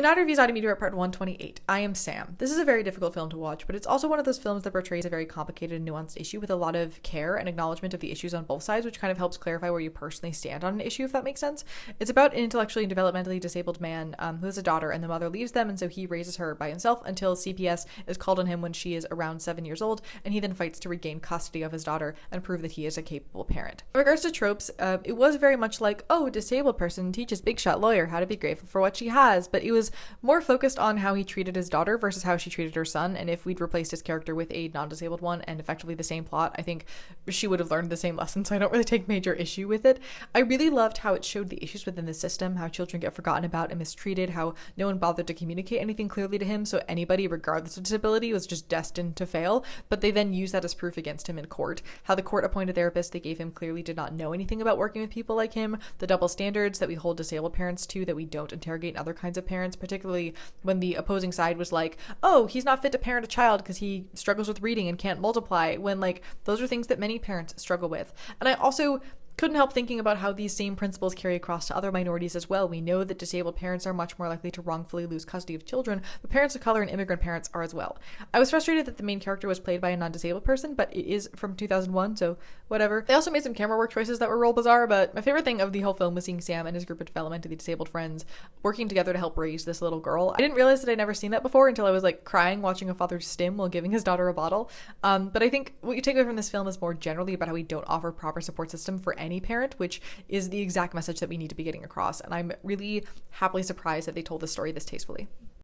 United Reviews Audio Media Part 128. I Am Sam. This is a very difficult film to watch, but it's also one of those films that portrays a very complicated and nuanced issue with a lot of care and acknowledgement of the issues on both sides, which kind of helps clarify where you personally stand on an issue, if that makes sense. It's about an intellectually and developmentally disabled man who has a daughter, and the mother leaves them, and so he raises her by himself until CPS is called on him when she is around 7 years old, and he then fights to regain custody of his daughter and prove that he is a capable parent. In regards to tropes, it was very much like, oh, disabled person teaches big shot lawyer how to be grateful for what she has, but it was more focused on how he treated his daughter versus how she treated her son, and if we'd replaced his character with a non-disabled one and effectively the same plot, I think she would have learned the same lesson, so I don't really take major issue with it. I really loved how it showed the issues within the system, how children get forgotten about and mistreated, how no one bothered to communicate anything clearly to him, so anybody, regardless of disability, was just destined to fail, but they then used that as proof against him in court. How the court-appointed therapist they gave him clearly did not know anything about working with people like him, the double standards that we hold disabled parents to that we don't interrogate other kinds of parents, particularly when the opposing side was like, oh, he's not fit to parent a child because he struggles with reading and can't multiply, when like those are things that many parents struggle with. And I also couldn't help thinking about how these same principles carry across to other minorities as well. We know that disabled parents are much more likely to wrongfully lose custody of children, but parents of color and immigrant parents are as well. I was frustrated that the main character was played by a non-disabled person, but it is from 2001, so whatever. They also made some camera work choices that were real bizarre, but my favorite thing of the whole film was seeing Sam and his group of developmentally disabled friends working together to help raise this little girl. I didn't realize that I'd never seen that before until I was like crying watching a father stim while giving his daughter a bottle. But I think what you take away from this film is more generally about how we don't offer proper support system for any parent, which is the exact message that we need to be getting across. And I'm really happily surprised that they told this story this tastefully.